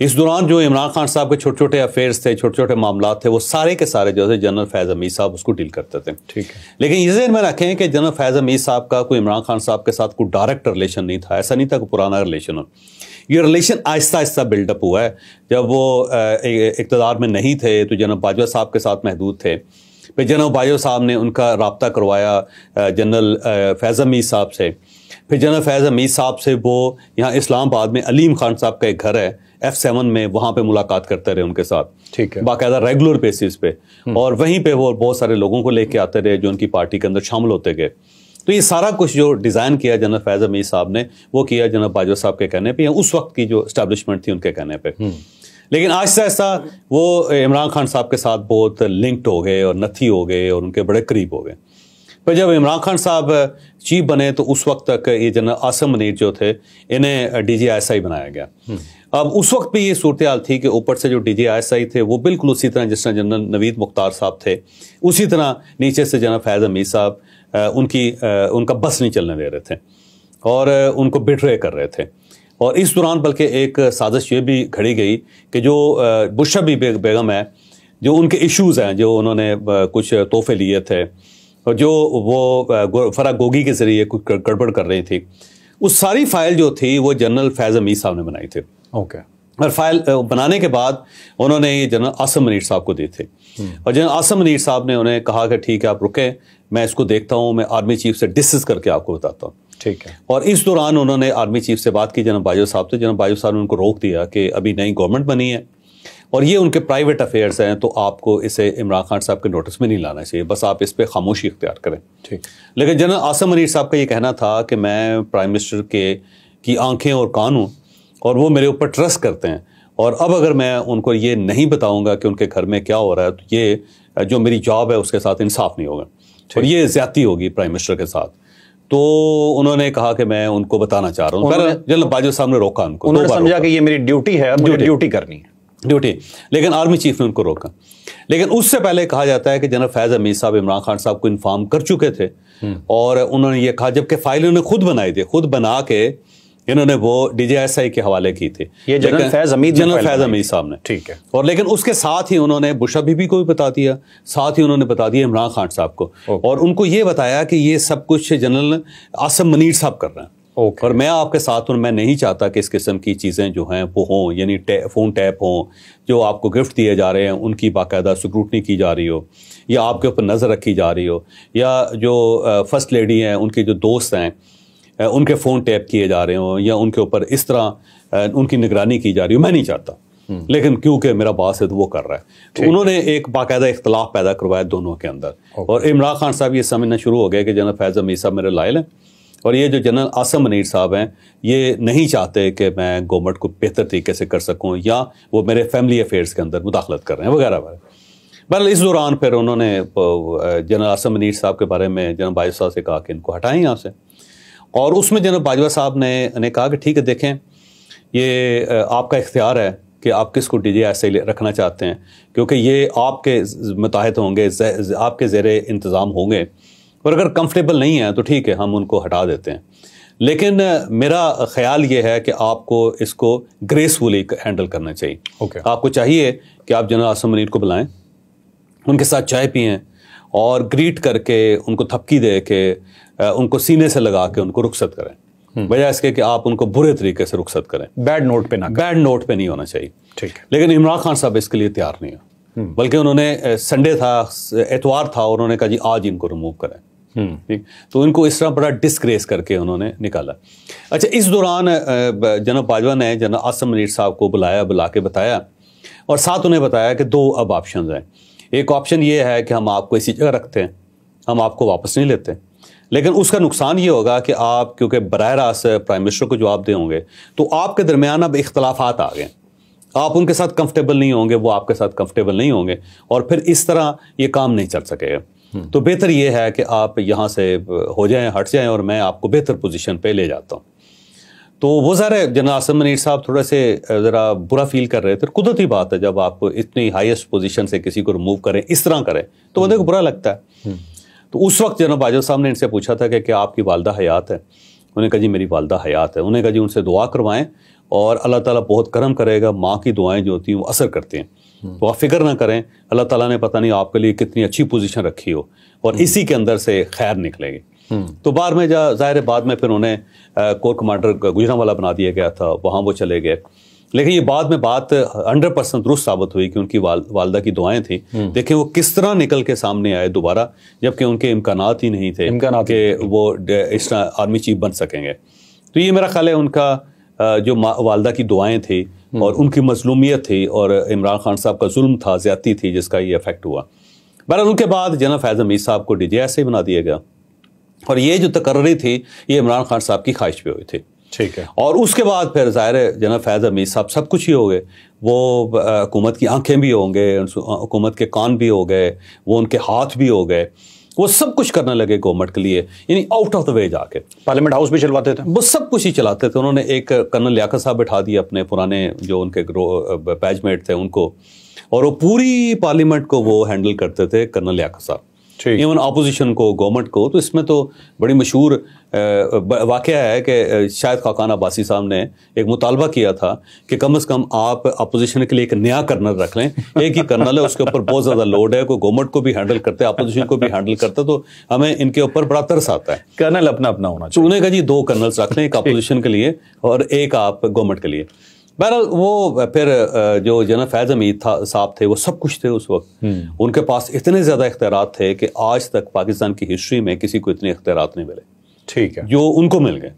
اس دوران جو عمران خان صاحب کے چھوٹے چھوٹے افیئرس تھے، چھوٹے چھوٹے معاملات تھے، وہ سارے کے سارے جو ہے جنرل فیض حمید صاحب اس کو ڈیل کرتے تھے. ٹھیک ہے. لیکن یہ ذہن میں رکھیں کہ جنرل فیض حمید صاحب کا کوئی عمران خان صاحب کے ساتھ کوئی ڈائریکٹ ریلیشن نہیں تھا. ایسا نہیں تھا کہ پرانا ریلیشن ہو. یہ ریلیشن آہستہ آہستہ بلڈ اپ ہوا ہے. جب وہ اقتدار میں نہیں تھے تو جنرل باجوہ صاحب کے ساتھ محدود تھے. پھر جنرل باجوہ صاحب نے ان کا رابطہ کروایا جنرل فیض حمید صاحب سے. پھر جنرل فیض حمید صاحب سے وہ یہاں اسلام آباد میں علیم خان صاحب کا ایک گھر ہے F7 میں، وہاں پہ ملاقات کرتے رہے ان کے ساتھ. ٹھیک ہے. باقاعدہ ریگولر بیسس پہ. اور وہیں پہ وہ بہت سارے لوگوں کو لے کے آتے رہے جو ان کی پارٹی کے اندر شامل ہوتے گئے. تو یہ سارا کچھ جو ڈیزائن کیا جنرل فیض حمید صاحب نے، وہ کیا جنرل باجوہ صاحب کے کہنے پہ، یا اس وقت کی جو اسٹیبلشمنٹ تھی ان کے کہنے پہ. لیکن آہستہ آہستہ وہ عمران خان صاحب کے ساتھ بہت لنکڈ ہو گئے اور نتھی ہو گئے اور ان کے بڑے قریب ہو گئے. پھر جب عمران خان صاحب چیف بنے تو اس وقت تک یہ جنرل عاصم منیر جو تھے انہیں DGI بنایا گیا. اب اس وقت بھی یہ صورتحال تھی کہ اوپر سے جو DGI تھے وہ بالکل اسی طرح جس طرح جنرل نوید مختار صاحب تھے، اسی طرح نیچے سے جنرل فیض حمید صاحب ان کا بس نہیں چلنے دے رہے تھے اور ان کو بٹرے کر رہے تھے. اور اس دوران بلکہ ایک سازش یہ بھی گھڑی گئی کہ جو بشرا بیگم ہے، جو ان کے ایشوز ہیں، جو انہوں نے کچھ تحفے لیے تھے اور جو وہ فرح گوگی کے ذریعے کچھ گڑبڑ کر رہی تھی، اس ساری فائل جو تھی وہ جنرل فیض حمید صاحب نے بنائی تھی. اوکے. اور فائل بنانے کے بعد انہوں نے یہ جنرل عاصم منیر صاحب کو دی تھی. اور جنرل عاصم منیر صاحب نے انہیں کہا کہ ٹھیک ہے آپ رکیں، میں اس کو دیکھتا ہوں، میں آرمی چیف سے ڈسکس کر کے آپ کو بتاتا ہوں. ٹھیک ہے. اور اس دوران انہوں نے آرمی چیف سے بات کی جنرل باجوہ صاحب سے. جنرل باجوہ صاحب نے ان کو روک دیا کہ ابھی نئی گورنمنٹ بنی ہے اور یہ ان کے پرائیویٹ افیئرس ہیں، تو آپ کو اسے عمران خان صاحب کے نوٹس میں نہیں لانا چاہیے، بس آپ اس پہ خاموشی اختیار کریں. ٹھیک. لیکن جنرل عاصم منیر صاحب کا یہ کہنا تھا کہ میں پرائم منسٹر کی آنکھیں اور کان ہوں اور وہ میرے اوپر ٹرسٹ کرتے ہیں، اور اب اگر میں ان کو یہ نہیں بتاؤں گا کہ ان کے گھر میں کیا ہو رہا ہے تو یہ جو میری جاب ہے اس کے ساتھ انصاف نہیں ہوگا اور یہ زیادتی ہوگی پرائم منسٹر کے ساتھ. تو انہوں نے کہا کہ میں ان کو بتانا چاہ رہا ہوں. جنرل باجوہ صاحب نے روکا ان کو. انہوں نے سمجھا کہ یہ میری ڈیوٹی ہے، مجھے ڈیوٹی کرنی ہے. ڈیوٹی. لیکن آرمی چیف نے ان کو روکا. لیکن اس سے پہلے کہا جاتا ہے کہ جنرل فیض حمید صاحب عمران خان صاحب کو انفارم کر چکے تھے اور انہوں نے یہ کہا، جبکہ فائل انہوں نے خود بنائی تھی، خود بنا کے انہوں نے وہ DGI کے حوالے کی تھی. یہ جنرل فیض حمید صاحب نے. ٹھیک ہے. اور لیکن اس کے ساتھ ہی انہوں نے بشرا بی بی کو بھی بتا دیا، ساتھ ہی انہوں نے بتا دیا عمران خان صاحب کو. اور ان کو یہ بتایا کہ یہ سب کچھ جنرل عاصم منیر صاحب کر رہے ہیں. اور میں آپ کے ساتھ ہوں، میں نہیں چاہتا کہ اس قسم کی چیزیں جو ہیں وہ ہوں، یعنی فون ٹیپ ہوں، جو آپ کو گفٹ دیے جا رہے ہیں ان کی باقاعدہ سکروٹنی کی جا رہی ہو، یا آپ کے اوپر نظر رکھی جا رہی ہو، یا جو فرسٹ لیڈی ہیں ان کے جو دوست ہیں ان کے فون ٹیپ کیے جا رہے ہوں، یا ان کے اوپر اس طرح ان کی نگرانی کی جا رہی ہو. میں نہیں چاہتا، لیکن کیونکہ میرا باس ہے تو وہ کر رہا ہے. تو انہوں نے ایک باقاعدہ اختلاف پیدا کروایا دونوں کے اندر. اور عمران خان صاحب یہ سمجھنا شروع ہو گئے کہ جنرل فیض حمید صاحب میرے لائل ہیں، اور یہ جو جنرل عاصم منیر صاحب ہیں یہ نہیں چاہتے کہ میں گورنمنٹ کو بہتر طریقے سے کر سکوں، یا وہ میرے فیملی افیئرس کے اندر مداخلت کر رہے ہیں وغیرہ وغیرہ. بہرحال اس دوران پھر انہوں نے جنرل عاصم منیر صاحب کے بارے میں جنرل باجوہ صاحب سے کہا کہ ان کو ہٹائیں یہاں سے. اور اس میں جنرل باجوہ صاحب نے کہا کہ ٹھیک ہے، دیکھیں یہ آپ کا اختیار ہے کہ آپ کس کو DGI رکھنا چاہتے ہیں، کیونکہ یہ آپ کے متحد ہوں گے، آپ کے زیر انتظام ہوں گے، اور اگر کمفرٹیبل نہیں ہیں تو ٹھیک ہے ہم ان کو ہٹا دیتے ہیں. لیکن میرا خیال یہ ہے کہ آپ کو اس کو گریسفلی ہینڈل کرنا چاہیے. آپ کو چاہیے کہ آپ جنرل عاصم منیر کو بلائیں، ان کے ساتھ چائے پئیں اور گریٹ کر کے ان کو تھپکی دے کے ان کو سینے سے لگا کے ان کو رخصت کریں، بجائے اس کے کہ آپ ان کو برے طریقے سے رخصت کریں. بیڈ نوٹ پہ نہیں ہونا چاہیے. ٹھیک. لیکن عمران خان صاحب اس کے لیے تیار نہیں ہے، بلکہ انہوں نے سنڈے تھا، اتوار تھا، اور انہوں نے کہا جی آج ان کو ریموو کریں. تو ان کو اس طرح بڑا ڈسگریس کر کے انہوں نے نکالا. اچھا، اس دوران جناب باجوہ نے جناب عاصم منیر صاحب کو بلا کے بتایا، اور ساتھ انہیں بتایا کہ دو اب آپشنز ہیں. ایک آپشن یہ ہے کہ ہم آپ کو اسی جگہ رکھتے ہیں، ہم آپ کو واپس نہیں لیتے، لیکن اس کا نقصان یہ ہوگا کہ آپ کیونکہ براہ راست پرائم منسٹر کو جواب دے ہوں گے تو آپ کے درمیان اب اختلافات آ گئے، آپ ان کے ساتھ کمفرٹیبل نہیں ہوں گے، وہ آپ کے ساتھ کمفرٹیبل نہیں ہوں گے، اور پھر اس طرح یہ کام نہیں چل سکے گا. تو بہتر یہ ہے کہ آپ یہاں سے ہو جائیں، ہٹ جائیں، اور میں آپ کو بہتر پوزیشن پہ لے جاتا ہوں. تو وہ ظاہر ہے جنرل عاصم منیر صاحب تھوڑے سے ذرا برا فیل کر رہے تھے. قدرتی بات ہے جب آپ اتنی ہائیسٹ پوزیشن سے کسی کو ریموو کریں، اس طرح کریں، تو بندے کو برا لگتا ہے. تو اس وقت جناب باجوہ صاحب نے ان سے پوچھا تھا کہ کیا آپ کی والدہ حیات ہے؟ انہوں نے کہا جی میری والدہ حیات ہے. انہوں نے کہا جی ان سے دعا کروائیں اور اللہ تعالیٰ بہت کرم کرے گا. ماں کی دعائیں جو ہوتی ہیں وہ اثر کرتی ہیں. تو آپ فکر نہ کریں, اللہ تعالیٰ نے پتہ نہیں آپ کے لیے کتنی اچھی پوزیشن رکھی ہو اور اسی کے اندر سے خیر نکلے گی. تو بعد میں ظاہر بعد میں پھر انہیں کور کمانڈر گجرانوالہ بنا دیا گیا تھا, وہاں وہ چلے گئے. لیکن یہ بعد میں بات 100% درست ثابت ہوئی کہ ان کی والدہ کی دعائیں تھیں. دیکھیں وہ کس طرح نکل کے سامنے آئے دوبارہ, جبکہ ان کے امکانات ہی نہیں تھے کہ وہ اس طرح آرمی چیف بن سکیں گے. تو یہ میرا خیال ہے ان کا جو والدہ کی دعائیں تھیں اور ان کی مظلومیت تھی اور عمران خان صاحب کا ظلم تھا, زیادتی تھی, جس کا یہ افیکٹ ہوا. بہرحال ان کے بعد جنرل فیض حمید صاحب کو DGI بنا دیا گیا, اور یہ جو تقرری تھی یہ عمران خان صاحب کی خواہش پہ ہوئی تھی. ٹھیک ہے. اور اس کے بعد پھر ظاہر ہے جنرل فیض حمید صاحب سب کچھ ہی ہو گئے. وہ حکومت کی آنکھیں بھی ہوں گے, حکومت کے کان بھی ہو گئے, وہ ان کے ہاتھ بھی ہو گئے, وہ سب کچھ کرنے لگے گورنمنٹ کے لیے, یعنی آؤٹ آف دا وے جا کے. پارلیمنٹ ہاؤس بھی چلواتے تھے, وہ سب کچھ ہی چلاتے تھے. انہوں نے ایک کرنل لیاقت صاحب بٹھا دیے اپنے پرانے جو ان کے بیچ میٹ تھے ان کو, اور وہ پوری پارلیمنٹ کو وہ ہینڈل کرتے تھے کرنل لیاقت صاحب, ایون اپوزیشن کو, گورنمنٹ کو. تو اس میں تو بڑی مشہور واقعہ ہے کہ شاید خاقان عباسی صاحب نے ایک مطالبہ کیا تھا کہ کم از کم آپ اپوزیشن کے لیے ایک نیا کرنل رکھ لیں. ایک ہی کرنل ہے, اس کے اوپر بہت زیادہ لوڈ ہے, کوئی گورنمنٹ کو بھی ہینڈل کرتے, اپوزیشن کو بھی ہینڈل کرتا, تو ہمیں ان کے اوپر بڑا ترس آتا ہے. کرنل اپنا اپنا ہونا چاہیے. انہیں کہا جی 2 کرنلس رکھ لیں, ایک اپوزیشن کے لیے اور ایک آپ گورنمنٹ کے لیے. بہرحال وہ پھر جو جنرل فیض حمید صاحب تھے وہ سب کچھ تھے اس وقت. ان کے پاس اتنے زیادہ اختیارات تھے کہ آج تک پاکستان کی ہسٹری میں کسی کو اتنے اختیارات نہیں ملے. ٹھیک ہے. جو ان کو مل گئے.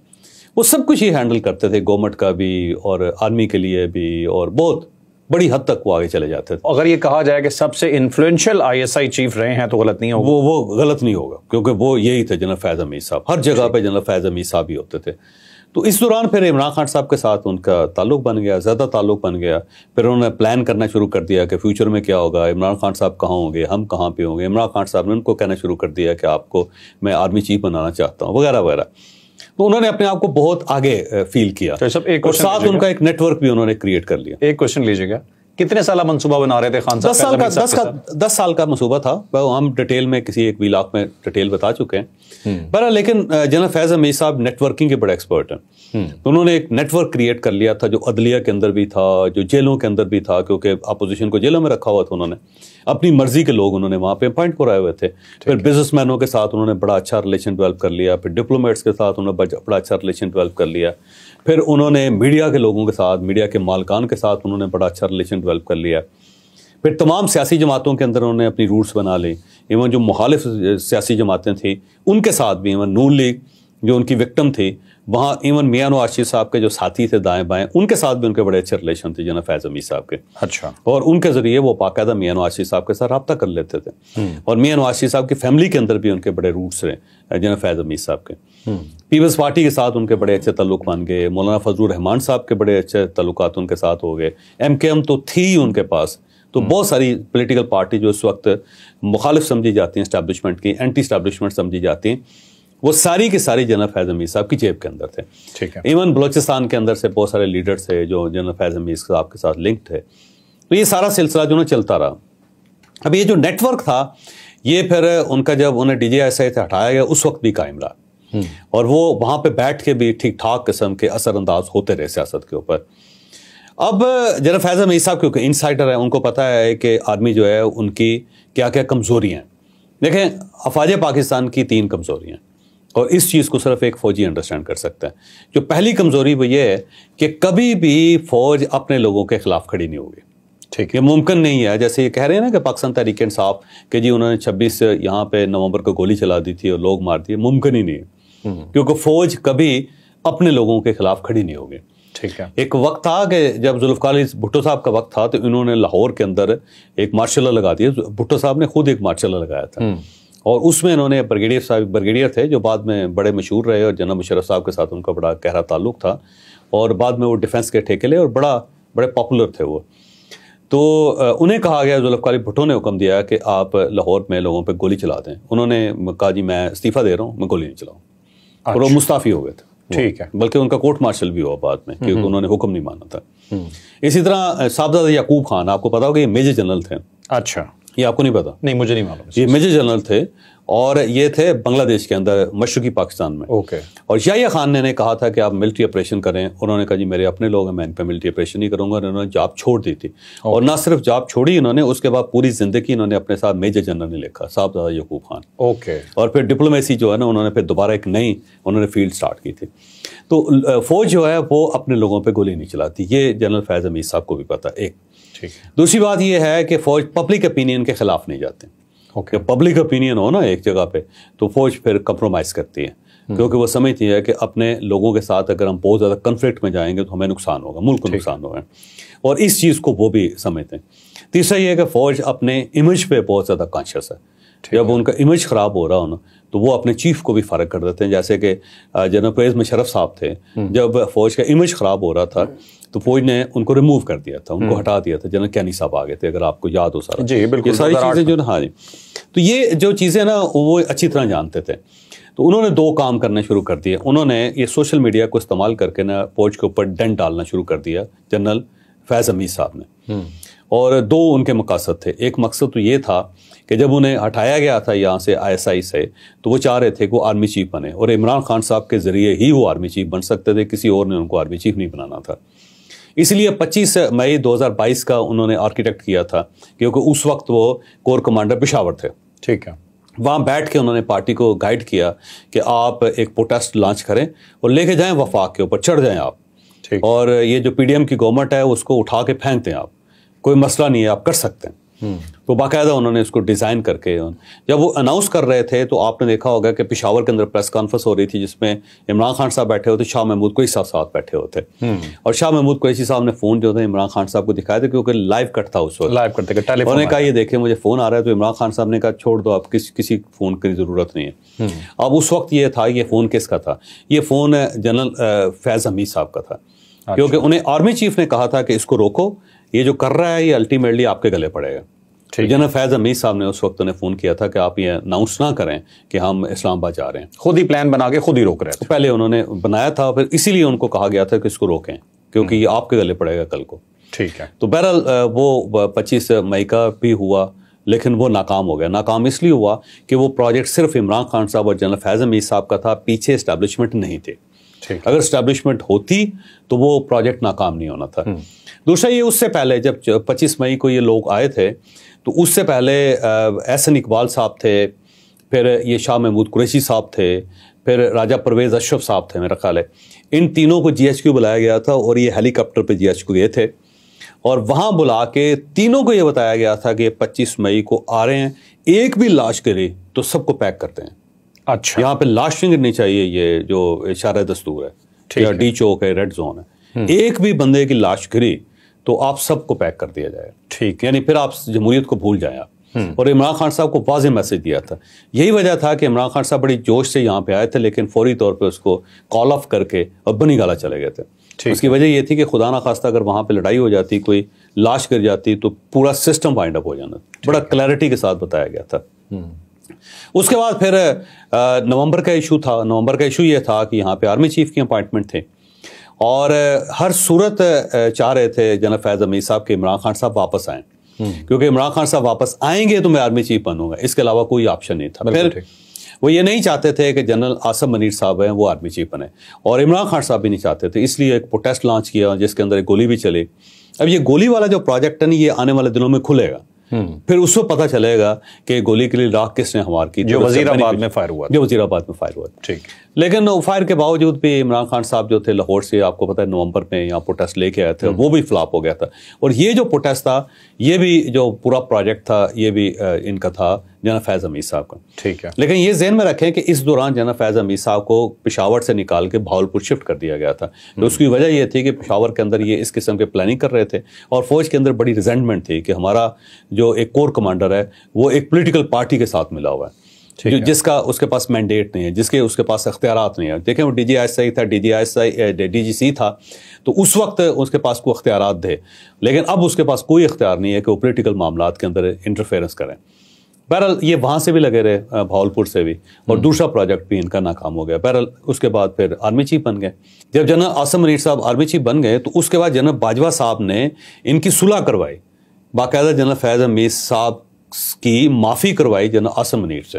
وہ سب کچھ ہی ہینڈل کرتے تھے, گورنمنٹ کا بھی اور آرمی کے لیے بھی, اور بہت بڑی حد تک وہ آگے چلے جاتے تھے. اگر یہ کہا جائے کہ سب سے انفلوئنشل ISI چیف رہے ہیں تو غلط نہیں ہوگا. وہ غلط نہیں ہوگا, کیونکہ وہ یہی تھے جنرل فیض حمید صاحب. ہر جگہ پہ جنرل فیض حمید صاحب ہی ہوتے تھے. تو اس دوران پھر عمران خان صاحب کے ساتھ ان کا تعلق بن گیا, زیادہ تعلق بن گیا. پھر انہوں نے پلان کرنا شروع کر دیا کہ فیوچر میں کیا ہوگا, عمران خان صاحب کہاں ہوں گے, ہم کہاں پہ ہوں گے. عمران خان صاحب نے ان کو کہنا شروع کر دیا کہ آپ کو میں آرمی چیف بنانا چاہتا ہوں, وغیرہ وغیرہ. تو انہوں نے اپنے آپ کو بہت آگے فیل کیا, اور ساتھ ان کا ایک نیٹ ورک بھی انہوں نے کریٹ کر لیا. ایک کوشچن لیجیے گا, کتنے سالہ منصوبہ بنا رہے تھے خان صاحب؟ 10 سال کا منصوبہ تھا. ہم ڈیٹیل میں کسی ایک ویلاگ میں ڈیٹیل بتا چکے ہیں. بہرحال لیکن جنرل فیض حمید صاحب نیٹ ورکنگ کے بڑے ایکسپرٹ ہیں. انہوں نے ایک نیٹ ورک کریٹ کر لیا تھا جو عدلیہ کے اندر بھی تھا, جو جیلوں کے اندر بھی تھا, کیونکہ اپوزیشن کو جیلوں میں رکھا ہوا تھا. انہوں نے اپنی مرضی کے لوگ انہوں نے وہاں پہ اپوائنٹ کرائے ہوئے تھے. پھر بزنس مینوں کے ساتھ انہوں نے بڑا اچھا ریلیشن ڈیولپ کر لیا. پھر ڈپلومیٹس کے ساتھ انہوں نے بڑا اچھا ریلیشن ڈیولپ کر لیا. پھر انہوں نے میڈیا کے لوگوں کے ساتھ, میڈیا کے مالکان کے ساتھ انہوں نے بڑا اچھا ریلیشن ڈیولپ کر لیا. پھر تمام سیاسی جماعتوں کے اندر انہوں نے اپنی روٹس بنا لی. ایون جو مخالف سیاسی جماعتیں تھیں ان کے ساتھ بھی, ایون نون لیگ جو ان کی وکٹم تھی وہاں, ایون میاں نواز شریف صاحب کے جو ساتھی تھے دائیں بائیں, ان کے ساتھ بھی ان کے بڑے اچھے ریلیشن تھے جنرل فیض حمید صاحب کے. اچھا. اور ان کے ذریعے وہ باقاعدہ میاں نواز شریف صاحب کے ساتھ رابطہ کر لیتے تھے. اور میاں نواز شریف صاحب کی فیملی کے اندر بھی ان کے بڑے روٹس رہے جنرل فیض حمید صاحب کے. پیپلز پارٹی کے ساتھ ان کے بڑے اچھے تعلق بن گئے. مولانا فضل الرحمان صاحب کے بڑے اچھے تعلقات ان کے ساتھ ہو گئے. MKM تو تھی ان کے پاس. تو بہت ساری پولیٹیکل پارٹی جو اس وقت مخالف سمجھی جاتی ہیں اسٹیبلشمنٹ کی, اینٹی اسٹیبلشمنٹ سمجھی جاتی ہیں, وہ ساری کی ساری جنرل فیض حمید صاحب کی جیب کے اندر تھے. ٹھیک ہے. ایون بلوچستان کے اندر سے بہت سارے لیڈرز تھے جو جنرل فیض حمید صاحب کے ساتھ لنکڈ تھے. تو یہ سارا سلسلہ جو نا چلتا رہا. اب یہ جو نیٹ ورک تھا یہ پھر ان کا جب انہیں DGI سے ہٹایا گیا اس وقت بھی قائم رہا, اور وہ وہاں پہ بیٹھ کے بھی ٹھیک ٹھاک قسم کے اثر انداز ہوتے رہے سیاست کے اوپر. اب جنرل فیض حمید صاحب کیونکہ انسائڈر ہیں, ان کو پتہ ہے کہ آرمی جو ہے ان کی کیا کیا کمزوریاں ہیں. دیکھیں افواج پاکستان کی 3 کمزوریاں ہیں, اور اس چیز کو صرف ایک فوجی انڈرسٹینڈ کر سکتا ہے. جو پہلی کمزوری وہ یہ ہے کہ کبھی بھی فوج اپنے لوگوں کے خلاف کھڑی نہیں ہوگی. ٹھیک. یہ ممکن نہیں ہے. جیسے یہ کہہ رہے ہیں نا کہ پاکستان تحریک انصاف کہ جی انہوں نے 26 یہاں پہ نومبر کو گولی چلا دی تھی اور لوگ مار دیے, ممکن ہی نہیں ہے, کیونکہ فوج کبھی اپنے لوگوں کے خلاف کھڑی نہیں ہوگی. ٹھیک ہے. ایک وقت تھا کہ جب ذوالفقار علی بھٹو صاحب کا وقت تھا تو انہوں نے لاہور کے اندر ایک مارشل لا لگا دیا. بھٹو صاحب نے خود ایک مارشل لا لگایا تھا, اور اس میں انہوں نے بریگیڈیئر تھے جو بعد میں بڑے مشہور رہے, اور جنرل مشرف صاحب کے ساتھ ان کا بڑا گہرا تعلق تھا, اور بعد میں وہ ڈیفنس کے ٹھیکے لے اور بڑے پاپولر تھے وہ. تو انہیں کہا گیا, ذوالفقار علی بھٹو نے حکم دیا کہ آپ لاہور میں لوگوں پہ گولی چلا دیں. انہوں نے کہا جی میں استعفیٰ دے رہا ہوں, میں گولی نہیں چلاؤں, اور وہ مستعفی ہو گئے تھے. ٹھیک ہے. بلکہ ان کا کورٹ مارشل بھی ہوا بعد میں, کیونکہ انہوں نے حکم نہیں مانا تھا. اسی طرح صاحبزادہ یعقوب خان, آپ کو پتا ہوگا یہ میجر جنرل تھے. اچھا. یہ آپ کو نہیں پتا؟ نہیں, مجھے نہیں معلوم. یہ میجر جنرل تھے, اور یہ تھے بنگلہ دیش کے اندر مشرقی پاکستان میں. اور یحییٰ خان نے کہا تھا کہ آپ ملٹری آپریشن کریں. انہوں نے کہا جی میرے اپنے لوگ ہیں, میں ان پہ ملٹری آپریشن نہیں کروں گا. انہوں نے جاب چھوڑ دی تھی. اور نہ صرف جاب چھوڑی انہوں نے, اس کے بعد پوری زندگی انہوں نے اپنے ساتھ میجر جنرل نے لکھا, صاحبزادہ یعقوب خان. اور پھر ڈپلومیسی جو ہے نا انہوں نے پھر دوبارہ ایک نئی انہوں نے فیلڈ سٹارٹ کی تھی. تو فوج جو ہے وہ اپنے لوگوں پہ گولی نہیں چلاتی, یہ جنرل فیض حمید صاحب کو بھی پتہ. ایک دوسری بات یہ ہے کہ فوج پبلک اپینین کے خلاف نہیں جاتے. پبلک اپینین ہو نا ایک جگہ پہ تو فوج پھر کمپرومائز کرتی ہے, کیونکہ وہ سمجھتی ہے کہ اپنے لوگوں کے ساتھ اگر ہم بہت زیادہ کنفلکٹ میں جائیں گے تو ہمیں نقصان ہوگا, ملک کو نقصان ہوگا, اور اس چیز کو وہ بھی سمجھتے ہیں. تیسرا یہ ہے کہ فوج اپنے امیج پہ بہت زیادہ کانشیس ہے. جب ان کا امیج خراب ہو رہا ہو نا تو وہ اپنے چیف کو بھی فارغ کر دیتے ہیں. جیسے کہ جنرل پرویز مشرف صاحب تھے, جب فوج کا امیج خراب ہو رہا تھا تو فوج نے ان کو ریموو کر دیا تھا, ان کو ہٹا دیا تھا. جنرل کینی صاحب آ گئے تھے, اگر آپ کو یاد ہو سارا. جی بالکل, یہ ساری چیزیں جو نا, ہاں جی, تو یہ جو چیزیں نا وہ اچھی طرح جانتے تھے. تو انہوں نے دو کام کرنے شروع کر دیے. انہوں نے یہ سوشل میڈیا کو استعمال کر کے نا فوج کے اوپر ڈنٹ ڈالنا شروع کر دیا جنرل فیض حمید صاحب نے. اور دو ان کے مقاصد تھے. ایک مقصد تو یہ تھا کہ جب انہیں ہٹایا گیا تھا یہاں سے ISI سے, تو وہ چاہ رہے تھے کہ وہ آرمی چیف بنے, اور عمران خان صاحب کے ذریعے ہی وہ آرمی چیف بن سکتے تھے, کسی اور نے ان کو آرمی چیف نہیں بنانا تھا. اس لیے 25 مئی 2022 کا انہوں نے آرکیٹیکٹ کیا تھا, کیونکہ اس وقت وہ کور کمانڈر پشاور تھے. ٹھیک ہے. وہاں بیٹھ کے انہوں نے پارٹی کو گائیڈ کیا کہ آپ ایک پروٹیسٹ لانچ کریں اور لے کے جائیں وفاق کے اوپر, چڑھ جائیں آپ, اور یہ جو PDM کی گورنمنٹ ہے اس کو اٹھا کے پھینک دیں آپ, کوئی مسئلہ نہیں ہے, آپ کر سکتے ہیں. تو باقاعدہ انہوں نے اس کو ڈیزائن کر کے جب وہ اناؤنس کر رہے تھے تو آپ نے دیکھا ہوگا کہ پشاور کے اندر پریس کانفرنس ہو رہی تھی, جس میں عمران خان صاحب بیٹھے ہوتے, شاہ محمود قریشی صاحب ساتھ بیٹھے ہوتے, اور شاہ محمود قریشی صاحب نے فون جو تھا عمران خان صاحب کو دکھایا تھا, کیونکہ لائیو کٹ تھا اس وقت, لائیو کرتے کہ انہوں نے کہا یہ دیکھیں مجھے فون آ رہا ہے. تو عمران خان صاحب نے کہا چھوڑ دو, آپ کسی فون کی ضرورت نہیں ہے. اب اس وقت یہ تھا, یہ فون کس کا تھا؟ یہ فون جنرل فیض حمید صاحب کا تھا, کیونکہ انہیں آرمی چیف نے کہا تھا کہ اس کو روکو, یہ جو کر رہا ہے یہ الٹیمیٹلی آپ کے گلے پڑے گا. جنرل فیض حمید صاحب نے اس وقت انہیں فون کیا تھا کہ آپ یہ اناؤنس نہ کریں کہ ہم اسلام آباد جا رہے ہیں, خود ہی پلان بنا کے خود ہی روک رہے ہیں. پہلے انہوں نے بنایا تھا, پھر اسی لیے ان کو کہا گیا تھا کہ اس کو روکیں, کیونکہ یہ آپ کے گلے پڑے گا کل کو. ٹھیک ہے. تو بہرحال وہ 25 مئی کا بھی ہوا, لیکن وہ ناکام ہو گیا. ناکام اس لیے ہوا کہ وہ پروجیکٹ صرف عمران خان صاحب اور جنرل فیض حمید صاحب کا تھا, پیچھے اسٹیبلشمنٹ نہیں تھے. اگر اسٹیبلشمنٹ ہوتی تو وہ پروجیکٹ ناکام نہیں ہونا تھا. دوسرا یہ, اس سے پہلے جب 25 مئی کو یہ لوگ آئے تھے تو اس سے پہلے احسن اقبال صاحب تھے, پھر یہ شاہ محمود قریشی صاحب تھے, پھر راجہ پرویز اشرف صاحب تھے, میرا خیال ہے ان تینوں کو GHQ بلایا گیا تھا, اور یہ ہیلی کاپٹر پہ GHQ گئے تھے, اور وہاں بلا کے تینوں کو یہ بتایا گیا تھا کہ 25 مئی کو آ رہے ہیں, ایک بھی لاش گری تو سب کو پیک کرتے ہیں. اچھا, یہاں پہ لاش نہیں گرنی چاہیے, یہ جو اشارہ دستور ہے یا ڈی چوک ہے, ریڈ زون ہے, ایک بھی بندے کی لاش گری تو آپ سب کو پیک کر دیا جائے. ٹھیک, یعنی پھر آپ جمہوریت کو بھول جائیں آپ. اور عمران خان صاحب کو واضح میسج دیا تھا. یہی وجہ تھا کہ عمران خان صاحب بڑی جوش سے یہاں پہ آئے تھے, لیکن فوری طور پہ اس کو کال آف کر کے اور بنی گالا چلے گئے تھے. اس کی وجہ یہ تھی کہ خدا نہ خواستہ اگر وہاں پہ لڑائی ہو جاتی, کوئی لاش گر جاتی, تو پورا سسٹم وائنڈ اپ ہو جانا. بڑا کلیئرٹی کے ساتھ بتایا گیا تھا. اس کے بعد پھر نومبر کا ایشو تھا. نومبر کا ایشو یہ تھا کہ یہاں پہ آرمی چیف کی اپائنٹمنٹ تھے, اور ہر صورت چاہ رہے تھے جنرل فیض حمید صاحب کہ عمران خان صاحب واپس آئیں, کیونکہ عمران خان صاحب واپس آئیں گے تو میں آرمی چیف بنوں گا, اس کے علاوہ کوئی آپشن نہیں تھا. پھر وہ یہ نہیں چاہتے تھے کہ جنرل آصم منیر صاحب ہیں وہ آرمی چیف بنے, اور عمران خان صاحب بھی نہیں چاہتے تھے. اس لیے ایک پروٹیسٹ لانچ کیا جس کے اندر ایک گولی بھی چلی. اب یہ گولی والا جو پروجیکٹ ہے نا, یہ آنے والے دنوں میں کھلے گا, پھر اس کو پتہ چلے گا کہ گولی کے لیے راک کس نے ہمار کی, جو وزیر آباد میں فائر ہوا. جو وزیر آباد میں فائر ہوا. ٹھیک. لیکن فائر کے باوجود بھی عمران خان صاحب جو تھے لاہور سے, آپ کو پتہ ہے نومبر میں یہاں پروٹیسٹ لے کے آئے تھے, وہ بھی فلاپ ہو گیا تھا. اور یہ جو پروٹیسٹ تھا, یہ بھی جو پورا پروجیکٹ تھا, یہ بھی ان کا تھا جنرل فیض حمید صاحب کا. ٹھیک ہے. لیکن یہ ذہن میں رکھیں کہ اس دوران جنرل فیض حمید صاحب کو پشاور سے نکال کے بہاولپور شفٹ کر دیا گیا تھا. تو اس کی وجہ یہ تھی کہ پشاور کے اندر یہ اس قسم کے پلاننگ کر رہے تھے, اور فوج کے اندر بڑی ریزنٹمنٹ تھی کہ ہمارا جو ایک کور کمانڈر ہے وہ ایک پولیٹیکل پارٹی کے ساتھ ملا ہوا ہے, جس کا اس کے پاس مینڈیٹ نہیں ہے, جس کے اس کے پاس اختیارات نہیں ہیں. دیکھیں وہ DGSI تھا, DGC تھا, تو اس وقت اس کے پاس کوئی اختیارات تھے, لیکن اب اس کے پاس کوئی اختیار نہیں ہے کہ وہ پولیٹیکل معاملات کے اندر انٹرفیئرنس کریں. بہرحال یہ وہاں سے بھی لگے رہے, بہاولپور سے بھی, اور دوسرا پروجیکٹ بھی ان کا ناکام ہو گیا. بہرحال اس کے بعد پھر آرمی چیف بن گئے. جب جنرل آصم منیر صاحب آرمی چیف بن گئے تو اس کے بعد جنرل باجوہ صاحب نے ان کی صلح کروائی, باقاعدہ جنرل فیض حمید صاحب کی معافی کروائی جنرل آصم منیر سے.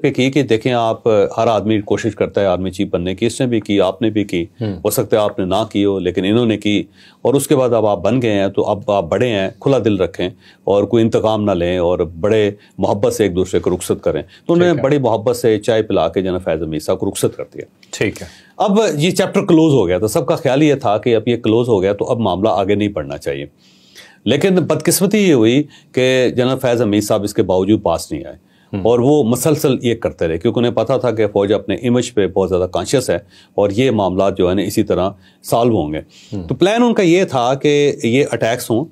پہ کی کہ دیکھیں آپ ہر آدمی کوشش کرتا ہے آرمی چیف بننے کی، اس نے بھی کی، آپ نے بھی کی، ہو سکتا ہے آپ نے نہ کی ہو لیکن انہوں نے کی، اور اس کے بعد اب آپ بن گئے ہیں تو اب آپ بڑے ہیں، کھلا دل رکھیں اور کوئی انتقام نہ لیں اور بڑے محبت سے ایک دوسرے کو رخصت کریں. تو انہوں نے بڑی محبت سے چائے پلا کے جناب فیض حمید صاحب کو رخصت کر دیا. ٹھیک ہے. اب یہ چیپٹر کلوز ہو گیا تھا، سب کا خیال یہ تھا کہ اب یہ کلوز ہو گیا تو اب معاملہ آگے نہیں بڑھنا چاہیے. لیکن بدقسمتی یہ ہوئی کہ جنرل فیض حمید صاحب اس کے باوجود پاس نہیں آئے اور وہ مسلسل یہ کرتے رہے کیونکہ انہیں پتا تھا کہ فوج اپنے امیج پہ بہت زیادہ کانشیس ہے اور یہ معاملات جو ہے نا اسی طرح سالو ہوں گے. تو پلان ان کا یہ تھا کہ یہ اٹیکس ہوں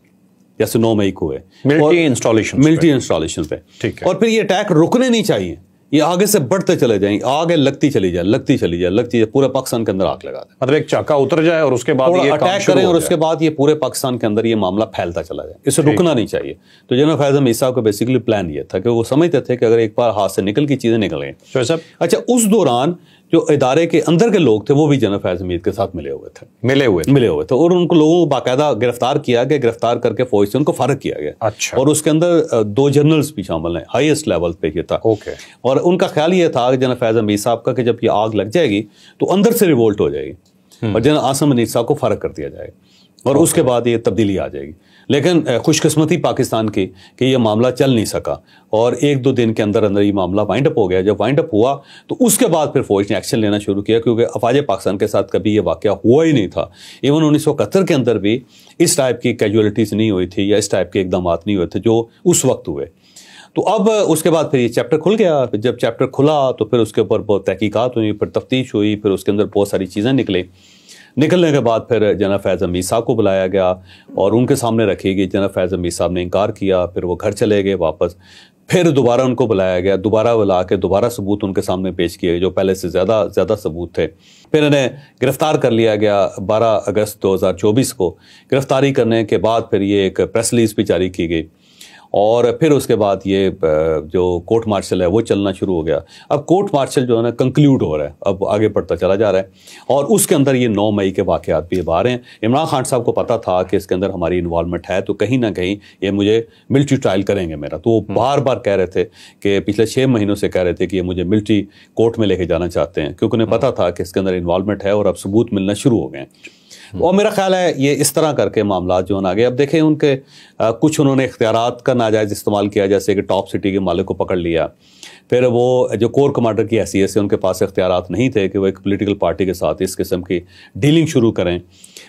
جیسے 9 مئی کو ہوئے ملٹری انسٹالیشن پہ، اور پھر یہ اٹیک رکنے نہیں چاہیے، یہ آگے سے بڑھتے چلے جائیں، آگے لگتی چلی جائے پورے پاکستان کے اندر آگ لگا دیں، مطلب ایک چاکا اتر جائے اور اس کے بعد یہ اٹیک کریں اور اس کے بعد یہ پورے پاکستان کے اندر یہ معاملہ پھیلتا چلا جائے، اسے رکنا نہیں چاہیے. تو جنرل فیض حمید صاحب کا بیسیکلی پلان یہ تھا کہ وہ سمجھتے تھے کہ اگر ایک بار ہاتھ سے نکل کی چیزیں نکل گئیں. اچھا، اس دوران جو ادارے کے اندر کے لوگ تھے وہ بھی جنرل فیض حمید کے ساتھ ملے ہوئے تھے اور ان کو لوگوں کو باقاعدہ گرفتار کیا گیا، گرفتار کر کے فوج سے ان کو فارغ کیا گیا. اچھا. اور اس کے اندر 2 جنرلز بھی شامل ہیں، ہائیسٹ لیول پہ یہ تھا. اور ان کا خیال یہ تھا کہ جنرل فیض حمید صاحب کا کہ جب یہ آگ لگ جائے گی تو اندر سے ریوولٹ ہو جائے گی اور جنرل عاصم منیر صاحب کو فارغ کر دیا جائے گا اور اس کے بعد یہ تبدیلی آ جائے گی. لیکن خوش قسمتی پاکستان کی کہ یہ معاملہ چل نہیں سکا اور 1-2 دن کے اندر یہ معاملہ وائنڈ اپ ہو گیا. جب وائنڈ اپ ہوا تو اس کے بعد پھر فوج نے ایکشن لینا شروع کیا کیونکہ افواج پاکستان کے ساتھ کبھی یہ واقعہ ہوا ہی نہیں تھا. ایون 1971 کے اندر بھی اس ٹائپ کی کیجولیٹیز نہیں ہوئی تھی یا اس ٹائپ کے اقدامات نہیں ہوئے تھے جو اس وقت ہوئے. تو اب اس کے بعد پھر یہ چیپٹر کھل گیا. جب چیپٹر کھلا تو پھر اس کے اوپر بہت تحقیقات ہوئی، پھر تفتیش ہوئی، پھر اس کے اندر بہت ساری چیزیں نکلنے کے بعد پھر جناب فیض حمید صاحب کو بلایا گیا اور ان کے سامنے رکھی گئی. جناب فیض حمید صاحب نے انکار کیا، پھر وہ گھر چلے گئے واپس. پھر دوبارہ ان کو بلایا گیا، دوبارہ بلا کے دوبارہ ثبوت ان کے سامنے پیش کیے جو پہلے سے زیادہ ثبوت تھے. پھر انہیں گرفتار کر لیا گیا 12 اگست 2024 کو. گرفتاری کرنے کے بعد پھر یہ ایک پریس ریلیز بھی جاری کی گئی اور پھر اس کے بعد یہ جو کورٹ مارشل ہے وہ چلنا شروع ہو گیا. اب کورٹ مارشل جو ہے نا کنکلیوڈ ہو رہا ہے، اب آگے بڑھتا چلا جا رہا ہے اور اس کے اندر یہ 9 مئی کے واقعات بھی اب آ رہے ہیں. عمران خان صاحب کو پتا تھا کہ اس کے اندر ہماری انوالومنٹ ہے تو کہیں نہ کہیں یہ مجھے ملٹری ٹرائل کریں گے میرا. تو وہ بار بار کہہ رہے تھے کہ پچھلے 6 مہینوں سے کہہ رہے تھے کہ یہ مجھے ملٹری کورٹ میں لے کے جانا چاہتے ہیں کیونکہ انہیں پتا تھا کہ اس کے اندر انوالومنٹ ہے اور اب ثبوت ملنا شروع ہو گئے ہیں. اور میرا خیال ہے یہ اس طرح کر کے معاملات جو آگے. اب دیکھیں ان کے کچھ انہوں نے اختیارات کا ناجائز استعمال کیا، جیسے کہ ٹاپ سٹی کے مالک کو پکڑ لیا. پھر وہ جو کور کمانڈر کی حیثیت سے ان کے پاس اختیارات نہیں تھے کہ وہ ایک پولیٹیکل پارٹی کے ساتھ اس قسم کی ڈیلنگ شروع کریں،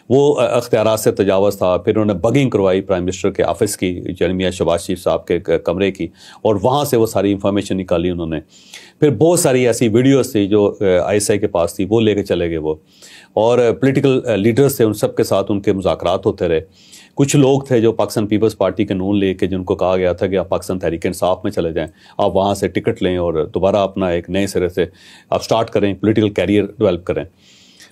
وہ اختیارات سے تجاوز تھا. پھر انہوں نے بگنگ کروائی پرائم منسٹر کے آفس کی، میاں شہباز شریف صاحب کے کمرے کی، اور وہاں سے وہ ساری انفارمیشن نکالی انہوں نے. پھر بہت ساری ایسی ویڈیوز تھی جو ISI کے پاس تھی وہ لے کے چلے گئے وہ، اور پولیٹیکل لیڈرز تھے ان سب کے ساتھ ان کے مذاکرات ہوتے رہے. کچھ لوگ تھے جو پاکستان پیپلز پارٹی کے نون لے کے جن کو کہا گیا تھا کہ آپ پاکستان تحریک انصاف میں چلے جائیں، آپ وہاں سے ٹکٹ لیں اور دوبارہ اپنا ایک نئے سرے سے آپ سٹارٹ کریں، پولیٹیکل کیریئر ڈیولپ کریں،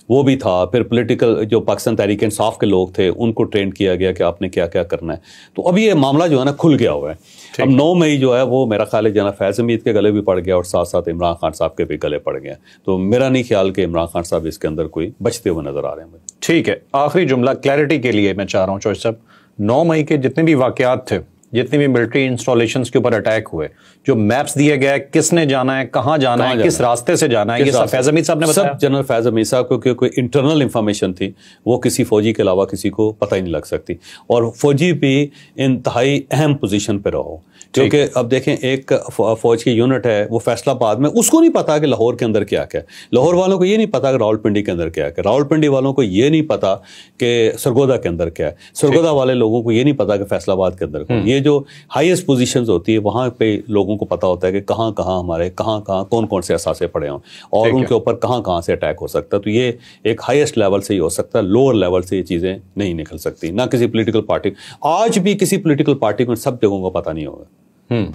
وہ بھی تھا. پھر پولیٹیکل جو پاکستان تحریک انصاف کے لوگ تھے ان کو ٹرین کیا گیا کہ آپ نے کیا کیا کرنا ہے. تو اب یہ معاملہ جو ہے نا کھل گیا ہوا ہے. اب 9 مئی جو ہے وہ میرا خیال ہے جناب فیض حمید کے گلے بھی پڑ گیا اور ساتھ ساتھ عمران خان صاحب کے بھی گلے پڑ گیا. تو میرا نہیں خیال کہ عمران خان صاحب اس کے اندر کوئی بچتے ہوئے نظر آ رہے ہیں مجھے. ٹھیک ہے، آخری جملہ کلیئرٹی کے لیے میں چاہ رہا ہوں چوہدری صاحب، 9 مئی کے جتنے بھی واقعات تھے، جتنے بھی ملٹری انسٹالیشنز کے اوپر اٹیک ہوئے، جو میپس دیے گئے کس نے جانا ہے، کہاں جانا ہے، کس راستے سے جانا ہے، یہ سب فیض حمید صاحب نے بتایا. سب جنرل فیض حمید صاحب کو کوئی انٹرنل انفارمیشن تھی وہ کسی فوجی کے علاوہ کسی کو پتہ ہی نہیں لگ سکتی، اور فوجی بھی انتہائی اہم پوزیشن پہ رہو. کیونکہ اب دیکھیں ایک فوج کی یونٹ ہے وہ فیصل آباد میں، اس کو نہیں پتا کہ لاہور کے اندر کیا کیا، لاہور والوں کو یہ نہیں پتا کہ راولپنڈی کے اندر کیا ہے، راولپنڈی والوں کو یہ نہیں پتا کہ سرگودا کے اندر کیا ہے، سرگودا والے لوگوں کو یہ نہیں پتا کہ فیصل آباد کے اندر کیا ہے. یہ جو ہائیسٹ پوزیشنز ہوتی ہے وہاں پہ لوگوں کو پتا ہوتا ہے کہ کہاں کہاں ہمارے کہاں کون کون سے اثاثے پڑے ہوں اور ان کے اوپر کہاں سے اٹیک ہو سکتا ہے. تو یہ ایک ہائیسٹ لیول سے ہی ہو سکتا ہے، لوور لیول سے یہ چیزیں نہیں نکل سکتی. نہ کسی پولیٹیکل پارٹی، آج بھی کسی پولیٹیکل پارٹی کو سب جگہوں کو پتا نہیں ہوگا.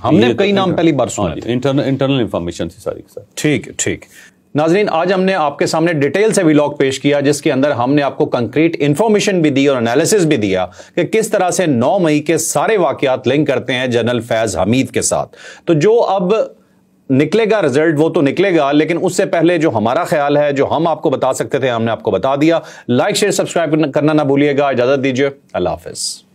ہم نے کئی نام پہلی بار سنا، انٹرنل انفارمیشن تھی ساری کے ساتھ. ٹھیک. ناظرین، آج ہم نے آپ کے سامنے ڈیٹیل سے ویلاگ پیش کیا جس کے اندر ہم نے آپ کو کنکریٹ انفارمیشن بھی دی اور انالیسس بھی دیا کہ کس طرح سے 9 مئی کے سارے واقعات لنک کرتے ہیں جنرل فیض حمید کے ساتھ. تو جو اب نکلے گا رزلٹ وہ تو نکلے گا، لیکن اس سے پہلے جو ہمارا خیال ہے، جو ہم آپ کو بتا سکتے تھے، ہم نے آپ کو بتا دیا. لائک شیئر سبسکرائب کرنا نہ بھولیے گا. اجازت دیجیے، اللہ حافظ.